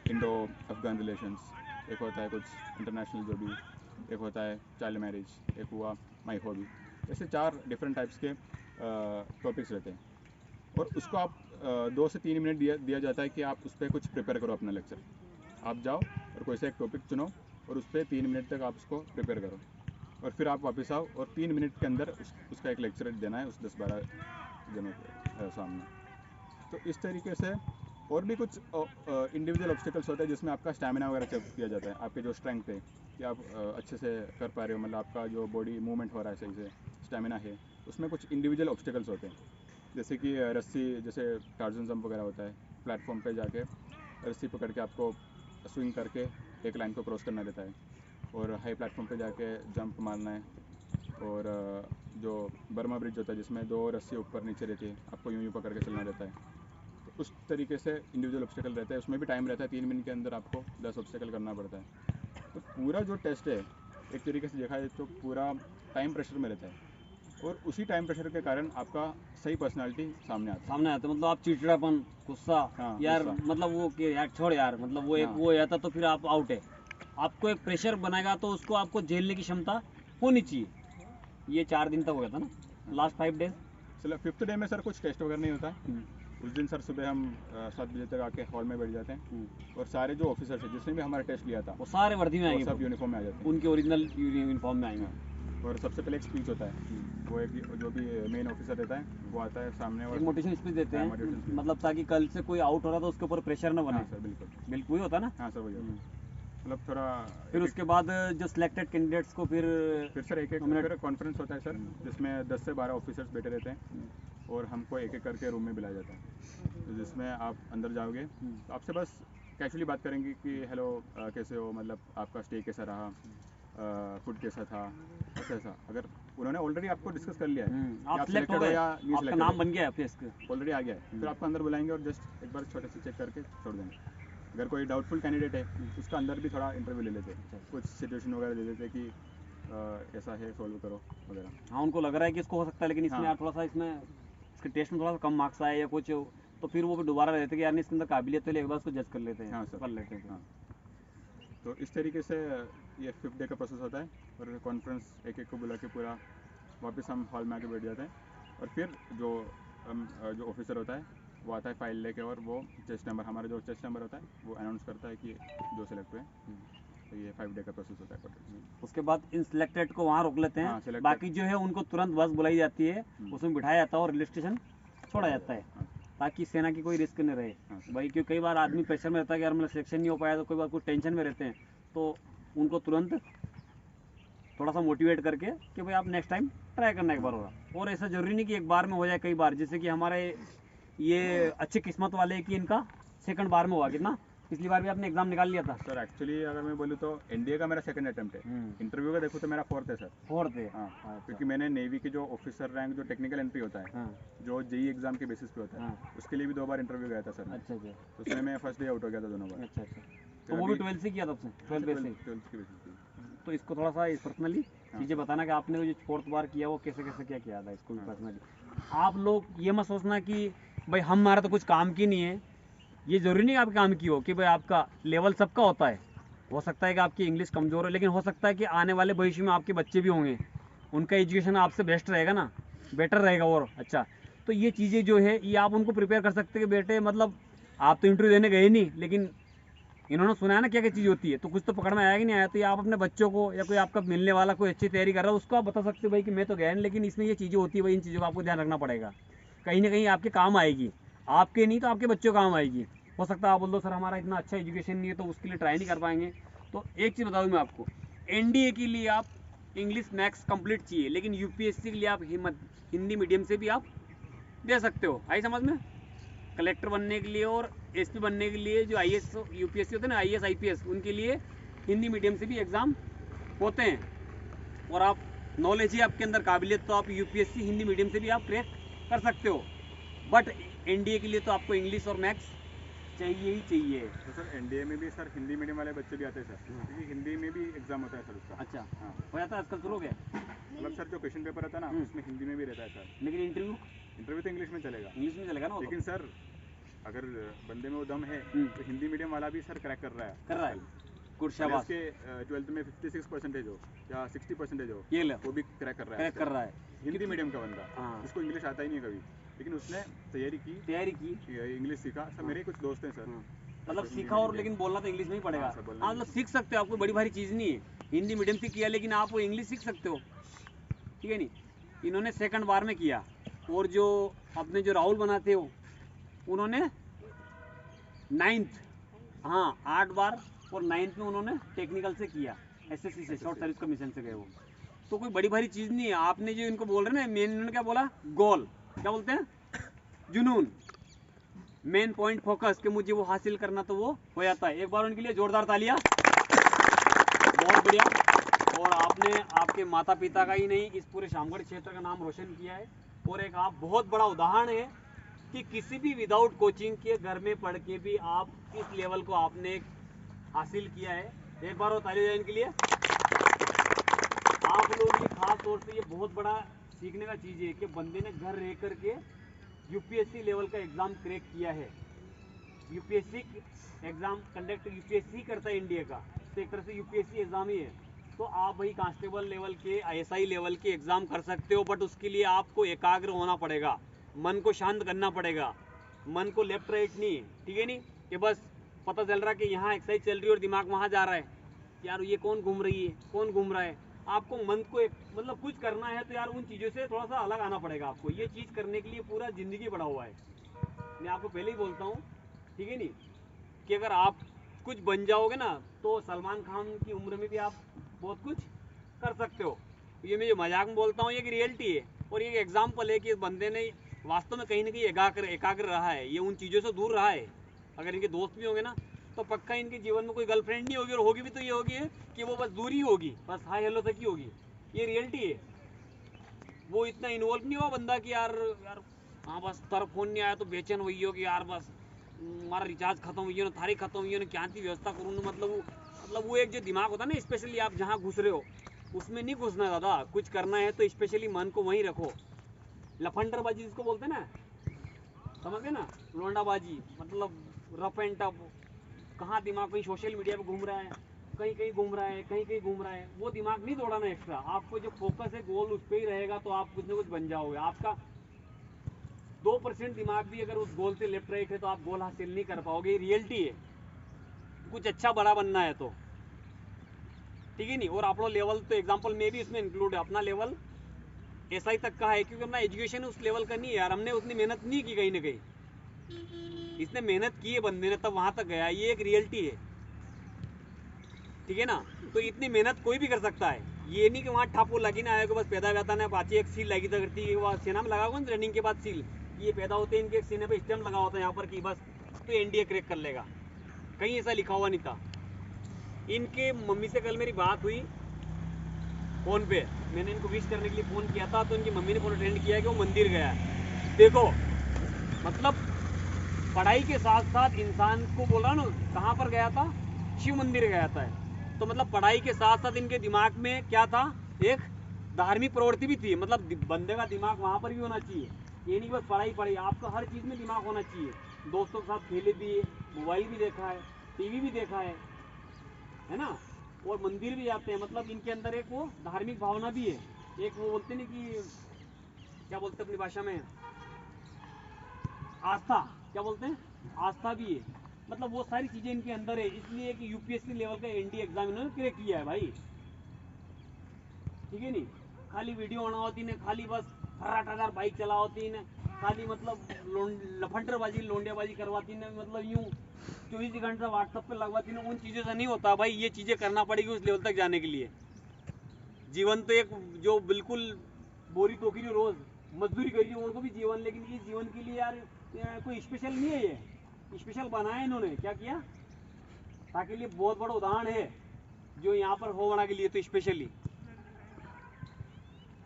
इंडो अफगान रिलेशंस, एक होता है कुछ इंटरनेशनल जो भी, एक होता है चाइल्ड मैरिज, एक हुआ माई हॉबी। ऐसे 4 डिफरेंट टाइप्स के टॉपिक्स रहते हैं, और उसको आप 2 से 3 मिनट दिया जाता है कि आप उस पर कुछ प्रिपेयर करो अपना लेक्चर। आप जाओ और कोई सा एक टॉपिक चुनो और उस पर 3 मिनट तक आप उसको प्रिपेयर करो, और फिर आप वापस आओ और 3 मिनट के अंदर उसका एक लेक्चर देना है उस 10-12 जनों के सामने। तो इस तरीके से और भी कुछ इंडिविजुअल ऑब्स्टिकल्स होते हैं जिसमें आपका स्टैमिना वगैरह चेक किया जाता है, आपके जो स्ट्रेंथ है कि आप अच्छे से कर पा रहे हो, मतलब आपका जो बॉडी मूवमेंट हो रहा है सही से, स्टैमिना है। उसमें कुछ इंडिविजुअल ऑब्स्टिकल्स होते हैं, जैसे कि रस्सी, जैसे टार्जन जंप वगैरह होता है, प्लेटफॉर्म पे जाके रस्सी पकड़ के आपको स्विंग करके एक लाइन को क्रॉस करना रहता है, और हाई प्लेटफॉर्म पे जाके जंप मारना है, और जो बर्मा ब्रिज होता है जिसमें 2 रस्सी ऊपर नीचे रहती है, आपको यूं पकड़ के चलना रहता है। तो उस तरीके से इंडिविजुअल ऑब्स्टिकल रहता है, उसमें भी टाइम रहता है, 3 मिनट के अंदर आपको 10 ऑब्स्टिकल करना पड़ता है। तो पूरा जो टेस्ट है एक तरीके से देखा जाए तो पूरा टाइम प्रेशर में रहता है, और उसी टाइम प्रेशर के कारण आपका सही पर्सनालिटी सामने आता है। सामने आता है, मतलब आप चिड़चिड़ापन, गुस्सा, हाँ, यार गुस्सा। मतलब वो कि यार छोड़ यार, मतलब वो एक हाँ। वो आता तो फिर आप आउट है। आपको एक प्रेशर बनाएगा तो उसको आपको झेलने की क्षमता होनी चाहिए। ये 4 दिन तक हो गया था ना, लास्ट 5 डेज। चलो 5th डे में सर कुछ टेस्ट वगैरह नहीं होता है। उस दिन सर सुबह हम 7 बजे तक आके हॉल में बैठ जाते हैं, और सारे जो ऑफिसर्स हैं जिसने भी हमारा टेस्ट लिया था वो सारे वर्दी में वो आएंगे, सब यूनिफॉर्म में आ जाते हैं। उनके ओरिजिनल यूनिफॉर्म में आएंगे। और सबसे पहले एक स्पीच होता है, वो एक जो भी मेन ऑफिसर रहता है वो आता है सामने और एक मोटिवेशन स्पीच देते हाँ, हैं, motivation speech। मतलब ताकि कल से कोई आउट हो रहा तो उसके ऊपर प्रेशर न बने। हाँ सर, बिल्कुल बिल्कुल वही होता है ना। हाँ सर, वही होता है। मतलब थोड़ा फिर उसके बाद जो सिलेक्टेड कैंडिडेट्स को फिर सर एक मिनट फिर कॉन्फ्रेंस होता है सर, जिसमें 10 से 12 ऑफिसर्स बैठे रहते हैं, और हमको एक एक करके रूम में बुलाया जाता है। तो जिसमें आप अंदर जाओगे तो आपसे बस कैजुअली बात करेंगे कि हेलो कैसे हो, मतलब आपका स्टे कैसा रहा, फूड कैसा था, ऐसा। अगर उन्होंने ऑलरेडी आपको डिस्कस कर लिया है कि आप आप सिलेक्ट हो selected गए, या नहीं आपका selected नाम हो, बन गया फेस। ऑलरेडी आ गया है, फिर आपको अंदर बुलाएंगे और जस्ट एक बार छोटे से चेक करके छोड़ देंगे। अगर कोई डाउटफुल कैंडिडेट है उसका अंदर भी थोड़ा इंटरव्यू ले लेते हैं, कुछ सिचुएशन वगैरह दे देते हैं कि ऐसा है, सॉल्व करो वगैरह। हाँ, उनको लग रहा है कि इसको हो सकता है, लेकिन इसमें हाँ। यार थोड़ा सा इसमें इसके टेस्ट में थोड़ा सा कम मार्क्स आए या कुछ, तो फिर वो भी दोबारा रहते हैं कि यार नहीं इसके अंदर काबिलियत है, एक बार उसको जज कर लेते हैं। हाँ सर। कर लेते हैं। हाँ, तो इस तरीके से ये 5th डे का प्रोसेस होता है, और कॉन्फ्रेंस एक एक को बुला के पूरा वापस हम हॉल में आके बैठ जाते हैं, और फिर जो ऑफिसर होता है वो आता है फाइल लेके, और वो चेस्ट नंबर, हमारा जो चेस्ट नंबर होता है वो अनाउंस करता है कि जो सेलेक्ट हुए। तो ये 5 डे का प्रोसेस होता है। उसके बाद इन सिलेक्टेड को वहाँ रोक लेते हैं। हाँ, selected। बाकी जो है उनको तुरंत बस बुलाई जाती है, उसमें बिठाया जाता है और रेलवे स्टेशन छोड़ा जाता है, हाँ, ताकि सेना की कोई रिस्क न रहे। हाँ, भाई क्योंकि कई बार आदमी प्रेशर में रहता है कि यार मतलब सिलेक्शन नहीं हो पाया, तो कई बार कुछ टेंशन में रहते हैं, तो उनको तुरंत थोड़ा सा मोटिवेट करके कि भाई आप नेक्स्ट टाइम ट्राई करना एक बार होगा। और ऐसा ज़रूरी नहीं कि एक बार में हो जाए, कई बार जैसे कि हमारे ये अच्छी किस्मत वाले कि इनका सेकंड बार में हुआ। कितना पिछली बार भी आपने एग्ज़ाम निकाल लिया था? सर एक्चुअली अगर मैं बोलूँ तो एनडीए का मेरा सेकंड अटेम्प्ट है, इंटरव्यू का देखूँ तो मेरा 4th है सर। 4th है। हाँ, अच्छा। क्योंकि मैंने नेवी की जो ऑफिसर रैंक जो टेक्निकल एंट्री होता है, हाँ। जो जेई एग्जाम के बेसिस पे होता है, हाँ। उसके लिए भी 2 बार इंटरव्यू गया था सर मैं। अच्छा अच्छा तो उसमें मैं फर्स्ट डे आउट हो गया था दोनों बार। अच्छा अच्छा। तो वो भी 12th से किया था आपने? 12th बेस से? 12th के बेसिस पे। तो इसको थोड़ा सा पर्सनली हाँ। चीज़ें बताना कि आपने जो 4th बार किया वो कैसे कैसे क्या किया था इसको भी पर्सनली। आप लोग ये मत सोचना कि भाई हमारा तो कुछ काम की नहीं है, ये ज़रूरी नहीं आप काम की हो कि भाई आपका लेवल सबका होता है। हो सकता है कि आपकी इंग्लिश कमज़ोर है, लेकिन हो सकता है कि आने वाले भविष्य में आपके बच्चे भी होंगे, उनका एजुकेशन आपसे बेस्ट रहेगा ना, बेटर रहेगा और अच्छा। तो ये चीज़ें जो है ये आप उनको प्रिपेयर कर सकते हैं कि बेटे मतलब आप तो इंटरव्यू देने गए नहीं, लेकिन इन्होंने सुना है ना क्या क्या चीज़ होती है, तो कुछ तो पकड़ में आया कि नहीं आया। तो ये आप अपने बच्चों को या कोई आपका मिलने वाला कोई अच्छी तैयारी कर रहा है उसको आप बता सकते हो भाई कि मैं तो गया नहीं, लेकिन इसमें ये चीज़ें होती है भाई, इन चीज़ों का आपको ध्यान रखना पड़ेगा, कहीं ना कहीं आपके काम आएगी, आपके नहीं तो आपके बच्चों काम आएगी। हो सकता है आप बोल दो सर हमारा इतना अच्छा एजुकेशन नहीं है तो उसके लिए ट्राई नहीं कर पाएंगे। तो एक चीज़ बता दूँ मैं आपको, एनडीए के लिए आप इंग्लिश मैथ्स कंप्लीट चाहिए, लेकिन यूपीएससी के लिए आप हिंदी मीडियम से भी आप दे सकते हो। आई समझ में? कलेक्टर बनने के लिए और एसपी बनने के लिए जो आईएएस यूपीएससी होते हैं ना, आईएएस आईपीएस, उनके लिए हिंदी मीडियम से भी एग्ज़ाम होते हैं। और आप नॉलेज ही आपके अंदर काबिलियत, तो आप यूपीएससी हिंदी मीडियम से भी आप क्रैक कर सकते हो। बट एनडीए के लिए तो आपको इंग्लिश और मैथ्स चाहिए ही चाहिए। तो सर एनडीए में भी सर हिंदी मीडियम वाले बच्चे भी आते हैं सर, क्योंकि हिंदी में भी एग्जाम होता है सर उसका। अच्छा। हाँ, हो जाता है आजकल, शुरू हो गया? मतलब सर जो क्वेश्चन पेपर होता है ना उसमें हिंदी में भी रहता है सर, लेकिन इंटरव्यू तो इंग्लिश में चलेगा। इंग्लिश में चलेगा ना वो तो। लेकिन सर अगर बंदे में वो दम है तो हिंदी मीडियम वाला भी सर क्रैक कर रहा है। कर रहा है। गुड, भले शाबाश। उसके 12th में 56% हो या 60% हो, ये ले वो भी क्रैक कर रहा है। क्रैक कर रहा है। हिंदी मीडियम का बंदा, हाँ। उसको इंग्लिश आता ही नहीं कभी, लेकिन उसने तैयारी की, इंग्लिश सीखा। सर मेरे कुछ दोस्त हैं सर, मतलब सीखा, और लेकिन बोलना तो इंग्लिश में ही पड़ेगा। हाँ सर, बोलना हाँ, मतलब सीख सकते हो, आपको बड़ी भारी चीज़ नहीं है। हिंदी मीडियम से किया लेकिन आप वो इंग्लिश सीख सकते हो, ठीक है नहीं? इन्होंने सेकंड बार में किया, और जो अपने जो राहुल बनाते हो उन्होंने नाइन्थ, हाँ 8 बार, और 9th में उन्होंने टेक्निकल से किया, SSC से, शॉर्ट सर्विस कमीशन से गए वो। तो कोई बड़ी भारी चीज़ नहीं है। आपने जो इनको बोल रहे हैं ना, मेन इन्होंने क्या बोला, गोल, क्या बोलते हैं, जुनून, मेन पॉइंट, फोकस, कि मुझे वो हासिल करना, तो वो हो जाता है। एक बार उनके लिए जोरदार तालियां, बहुत बढ़िया। और आपने आपके माता पिता का ही नहीं, इस पूरे शामगढ़ क्षेत्र का नाम रोशन किया है। और एक आप बहुत बड़ा उदाहरण है कि किसी भी विदाउट कोचिंग के घर में पढ़ के भी आप इस लेवल को आपने हासिल किया है। एक बार वो ताली इनके लिए। आप लोगों के खास तौर से ये बहुत बड़ा सीखने का चीज़ है कि बंदे ने घर रह करके यूपीएससी लेवल का एग्ज़ाम क्रैक किया है। यूपीएससी एग्ज़ाम कंडक्ट यूपीएससी करता है इंडिया का, तो एक तरह से यूपीएससी एग्ज़ाम ही है। तो आप भाई कांस्टेबल लेवल के, आईएसआई लेवल के एग्ज़ाम कर सकते हो, बट उसके लिए आपको एकाग्र होना पड़ेगा, मन को शांत करना पड़ेगा, मन को लेफ्ट राइट नहीं, ठीक है नहीं कि बस पता चल रहा है कि यहाँ एक्सरसाइज चल रही है और दिमाग वहाँ जा रहा है, यार ये कौन घूम रही है, कौन घूम रहा है। आपको मन को मतलब कुछ करना है तो यार उन चीज़ों से थोड़ा सा अलग आना पड़ेगा आपको। ये चीज़ करने के लिए पूरा ज़िंदगी पड़ा हुआ है। मैं आपको पहले ही बोलता हूँ, ठीक है नहीं, कि अगर आप कुछ बन जाओगे ना, तो सलमान खान की उम्र में भी आप बहुत कुछ कर सकते हो। ये मैं जो मजाक में बोलता हूँ, ये कि रियलिटी है। और ये एग्जाम्पल है कि इस बंदे ने वास्तव में कहीं ना कहीं एकाग्र रहा है, ये उन चीज़ों से दूर रहा है। अगर इनके दोस्त भी होंगे ना, तो पक्का इनके जीवन में कोई गर्लफ्रेंड नहीं होगी, और होगी भी तो ये होगी कि वो बस दूरी होगी, बस हाई हेलो तक ही होगी। ये रियलिटी है। वो इतना इन्वॉल्व नहीं हुआ बंदा कि यार यार हाँ बस तारा फोन नहीं आया तो बेचैन हुई हो कि यार बस हमारा रिचार्ज खत्म हुई है ना, थारी खत्म हुई है ना, क्या थी व्यवस्था करूँ। मतलब वो एक जो दिमाग होता है ना, स्पेशली आप जहाँ घुस रहे हो उसमें नहीं घुसना दादा। कुछ करना है तो स्पेशली मन को वहीं रखो। लफंडरबाजी जिसको बोलते हैं ना, समझते ना, लोंडाबाजी, मतलब रफ एंड टफ। कहाँ दिमाग कहीं सोशल मीडिया पे घूम रहा है, कहीं कहीं घूम रहा है, कहीं कहीं घूम रहा है, वो दिमाग नहीं दौड़ाना एक्स्ट्रा। आपको जो फोकस है गोल उस पर ही रहेगा, तो आप कुछ ना कुछ बन जाओगे। आपका 2% दिमाग भी अगर उस गोल से लेफ्ट राइट है तो आप गोल हासिल नहीं कर पाओगे। रियलिटी है। कुछ अच्छा बड़ा बनना है तो, ठीक है नहीं। और अपना लेवल तो एग्जांपल में भी इसमें इंक्लूड है। अपना लेवल एसआई तक का है, क्योंकि अपना एजुकेशन उस लेवल का नहीं है यार। हमने उतनी मेहनत नहीं की कहीं ना कहीं, इसने मेहनत की है बंदे ने, तब वहां तक गया। ये एक रियलिटी है, ठीक है ना। तो इतनी मेहनत कोई भी कर सकता है। ये नहीं कि वहाँ ठापो लगी ना आए, बस पैदा वैदा ना पाची एक सील लगी करती है, वहाँ सेना में लगा हुआ रनिंग के बाद सील, ये पैदा होते हैं इनके एक सीने पे स्टैम्प लगा होता है यहाँ पर कि बस तो एनडीए क्रैक कर लेगा। कहीं ऐसा लिखा हुआ नहीं था। इनके मम्मी से कल मेरी बात हुई फ़ोन पे, मैंने इनको विश करने के लिए फ़ोन किया था, तो इनकी मम्मी ने फ़ोन अटेंड किया कि वो मंदिर गया है। देखो मतलब पढ़ाई के साथ साथ इंसान को बोल रहा ना, कहाँ पर गया था, शिव मंदिर गया था। तो मतलब पढ़ाई के साथ साथ इनके दिमाग में क्या था, एक धार्मिक प्रवृत्ति भी थी। मतलब बंदे का दिमाग वहाँ पर भी होना चाहिए। ये नहीं बस पढ़ाई, आपका हर चीज़ में दिमाग होना चाहिए। दोस्तों के साथ खेले भी, मोबाइल भी देखा है, टीवी भी देखा है ना, और मंदिर भी जाते हैं। मतलब इनके अंदर एक वो धार्मिक भावना भी है। एक वो बोलते नहीं कि क्या बोलते अपनी भाषा में, आस्था, क्या बोलते हैं, आस्था भी है। मतलब वो सारी चीज़ें इनके अंदर है, इसलिए कि यूपीएससी लेवल का एनडीए एग्जाम इन्होंने क्रैक किया है भाई, ठीक है नहीं। खाली वीडियो बना होती ने, खाली बस 8,000 बाइक चला होती ने, खाली मतलब लफंडरबाजी लोंडियाबाजी करवाती ने, मतलब यूँ 24 घंटा व्हाट्सएप पे लगवाती ने। उन चीज़ों से नहीं होता भाई। ये चीज़ें करना पड़ेगी उस लेवल तक जाने के लिए। जीवन तो एक जो बिल्कुल बोरी टोकरी रोज मजदूरी करी है उनको भी जीवन, लेकिन इस जीवन के लिए यार कोई स्पेशल नहीं है। ये स्पेशल बनाया इन्होंने, क्या किया, ताकि लिए बहुत बड़ा उदाहरण है जो यहाँ पर हो बना के लिए। तो स्पेशली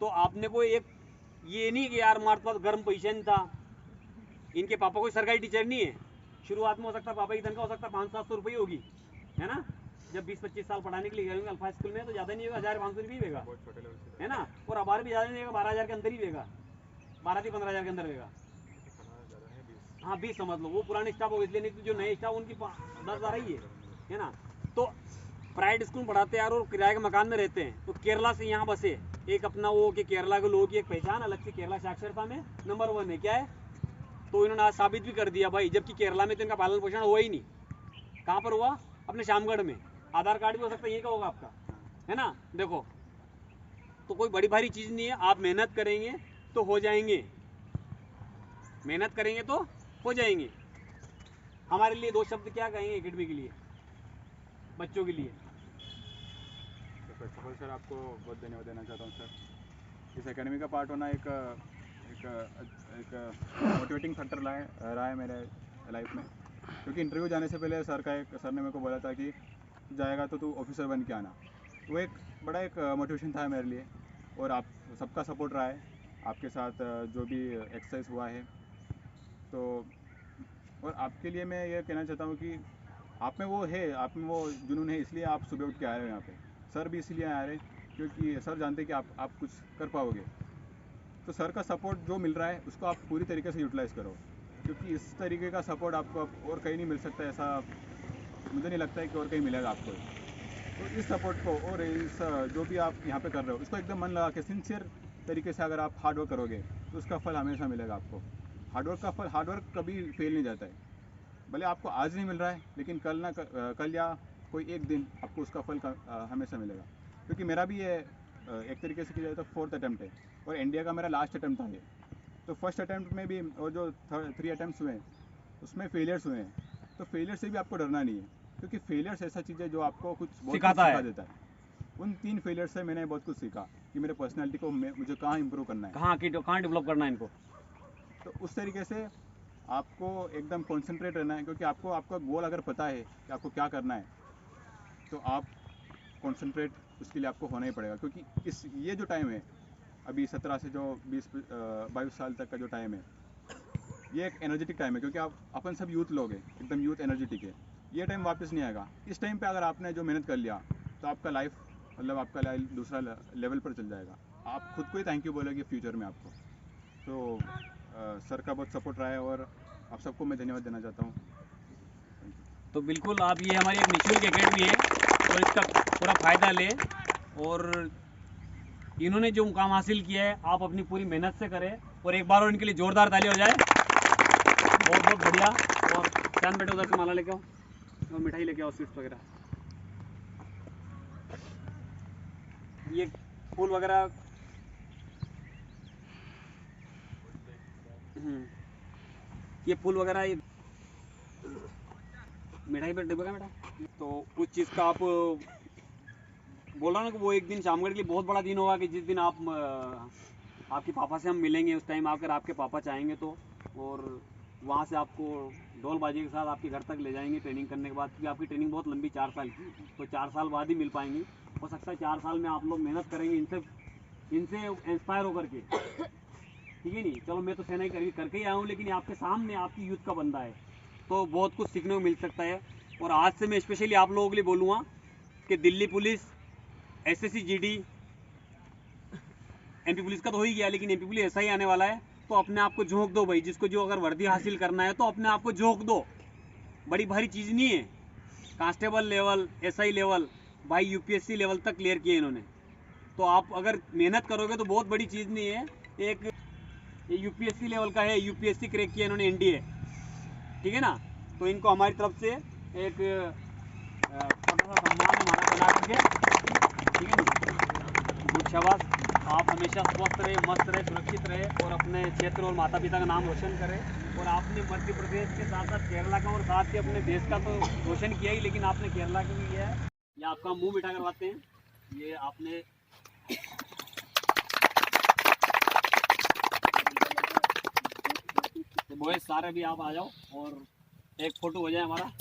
तो आपने को एक ये नहीं कि यार हमारे पास गर्म पैसा नहीं था। इनके पापा कोई सरकारी टीचर नहीं है। शुरुआत में हो सकता पापा की तनख्वाह हो सकता 500-700 रुपये होगी, है ना। जब 20-25 साल पढ़ाने के लिए गए अल्फा स्कूल में तो ज़्यादा नहीं होगा, 1,500 रुपये देगा, है ना। और अबार भी ज़्यादा नहीं देगा, 12,000 के अंदर ही देगा, 12 से 15,000 के अंदर देगा। हाँ 20 समझ लो, वो पुराने स्टाफ हो, इसलिए नहीं तो जो नए स्टाफ उनकी 10,000 ही है ना। तो प्राइवेट स्कूल पढ़ाते यार, और किराए के मकान में रहते हैं। तो केरला से यहाँ बसे, एक अपना वो कि केरला के लोगों की एक पहचान अलग से केरला साक्षरता में नंबर 1 है, क्या है। तो इन्होंने आज साबित भी कर दिया भाई, जबकि केरला में तो इनका पालन पोषण हुआ ही नहीं। कहाँ पर हुआ, अपने शामगढ़ में। आधार कार्ड भी हो सकता है ये का होगा आपका, है ना। देखो तो कोई बड़ी भारी चीज़ नहीं है। आप मेहनत करेंगे तो हो जाएंगे, मेहनत करेंगे तो हो जाएंगे। हमारे लिए 2 शब्द क्या कहेंगे एकेडमी के लिए, बच्चों के लिए? तो फर्स्ट ऑफ ऑल सर आपको बहुत धन्यवाद देना चाहता हूँ सर। इस एकेडमी का पार्ट होना एक मोटिवेटिंग फैक्टर रहा है मेरे लाइफ में, क्योंकि इंटरव्यू जाने से पहले सर ने मेरे को बोला था कि जाएगा तो तू ऑफिसर बन के आना। वो एक बड़ा मोटिवेशन था मेरे लिए, और आप सबका सपोर्ट रहा है आपके साथ जो भी एक्सरसाइज हुआ है। तो और आपके लिए मैं ये कहना चाहता हूँ कि आप में वो जुनून है, इसलिए आप सुबह उठ के आ रहे हो यहाँ पे। सर भी इसलिए आ रहे हैं क्योंकि सर जानते हैं कि आप कुछ कर पाओगे। तो सर का सपोर्ट जो मिल रहा है उसको आप पूरी तरीके से यूटिलाइज़ करो, क्योंकि इस तरीके का सपोर्ट आपको अब और कहीं नहीं मिल सकता, ऐसा मुझे नहीं लगता है कि और कहीं मिलेगा आपको। तो इस सपोर्ट को और इस जो भी आप यहाँ पे कर रहे हो उसको एकदम मन लगा के सिंसियर तरीके से अगर आप हार्डवर्क करोगे तो उसका फल हमेशा मिलेगा आपको। हार्डवर्क कभी फेल नहीं जाता है, भले आपको आज नहीं मिल रहा है लेकिन कल या कोई एक दिन आपको उसका फल हमेशा मिलेगा। क्योंकि मेरा भी ये एक तरीके से किया जाए तो 4th अटैम्प्ट है, और इंडिया का मेरा लास्ट अटैम्प्ट था ये। तो फर्स्ट अटैम्प्ट में भी और जो 3 अटैम्प्ट्स हुए हैं उसमें फेलियर्स हुए हैं। तो फेलियर से भी आपको डरना नहीं है, क्योंकि फेलियर्स ऐसा चीज़ है जो आपको कुछ बहुत सिखा देता है। उन 3 फेलियर से मैंने बहुत कुछ सीखा कि मेरे पर्सनैलिटी को मुझे कहाँ इंप्रूव करना है, कहाँ डेवलप करना है इनको। तो उस तरीके से आपको एकदम कॉन्सेंट्रेट रहना है, क्योंकि आपको आपका गोल अगर पता है कि आपको क्या करना है तो आप कॉन्सेंट्रेट उसके लिए आपको होना ही पड़ेगा। क्योंकि ये जो टाइम है अभी 17 से जो 22 साल तक का जो टाइम है, ये एक एनर्जेटिक टाइम है, क्योंकि अपन सब यूथ लोग हैं, एकदम यूथ एनर्जेटिक है। ये टाइम वापस नहीं आएगा। इस टाइम पे अगर आपने जो मेहनत कर लिया तो आपका लाइफ आपका लाइफ दूसरा लेवल पर चल जाएगा। आप खुद को ही थैंक यू बोलोगे फ्यूचर में आपको। तो सर का बहुत सपोर्ट रहा है और आप सबको मैं धन्यवाद देना चाहता हूँ। तो बिल्कुल आप, ये हमारी एक निःशुल्क एकेडमी है और इसका पूरा फ़ायदा लें, और इन्होंने जो मुकाम हासिल किया है आप अपनी पूरी मेहनत से करें। और एक बार और इनके लिए जोरदार ताली हो जाए। बहुत बहुत बढ़िया। और चांद बेटे उधर से माला लेके आओ और मिठाई लेके आओ, स्वीट्स वगैरह। ये फूल वगैरह ये फूल वगैरह, ये मिठाई पर डिब्बा बेटा। तो उस चीज़ का आप बोल रहा हूँ ना कि वो एक दिन शामगढ़ के लिए बहुत बड़ा दिन होगा कि जिस दिन आपके पापा से हम मिलेंगे। उस टाइम आकर आपके पापा चाहेंगे तो, और वहाँ से आपको ढोल बाजी के साथ आपके घर तक ले जाएंगे ट्रेनिंग करने के बाद, क्योंकि आपकी ट्रेनिंग बहुत लंबी 4 साल की, तो 4 साल बाद ही मिल पाएंगी। हो सकता है 4 साल में आप लोग मेहनत करेंगे इनसे इंस्पायर होकर के, ठीक है नहीं। चलो मैं तो सेना करके ही आया हूँ, लेकिन आपके सामने आपकी यूथ का बंदा है तो बहुत कुछ सीखने को मिल सकता है। और आज से मैं स्पेशली आप लोगों के लिए बोलूँगा कि Delhi police, SSC GD, MP police का तो हो ही गया, लेकिन MP पुलिस ऐसा ही आने वाला है। तो अपने आप को झोंक दो भाई, जिसको जो अगर वर्दी हासिल करना है तो अपने आप को झोंक दो। बड़ी भारी चीज़ नहीं है। कांस्टेबल लेवल, SI लेवल, भाई UPSC लेवल तक क्लियर किए इन्होंने। तो आप अगर मेहनत करोगे तो बहुत बड़ी चीज़ नहीं है। एक UPSC लेवल का है, UPSC क्रैक किया इन्होंने NDA, ठीक है ना। तो इनको हमारी तरफ से एक छोटा सा सम्मान हमारा बना करके, ठीक है ना। गुड शाबाश। आप हमेशा स्वस्थ रहे, मस्त रहे, सुरक्षित रहे और अपने क्षेत्र और माता पिता का नाम रोशन करें। और आपने मध्य प्रदेश के साथ साथ केरला का और साथ ही अपने देश का तो रोशन किया ही, लेकिन आपने केरला का भी किया है। ये आपका मुंह मीठा करवाते हैं। ये आपने तो बॉयज सारे भी आप आ जाओ और एक फोटो हो जाए हमारा।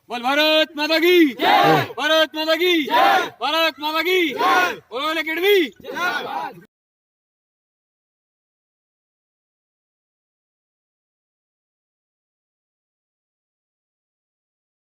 बोल भारत माता की जय, भारत माता की जय, भारत माता की जय, बोल एकेडमी।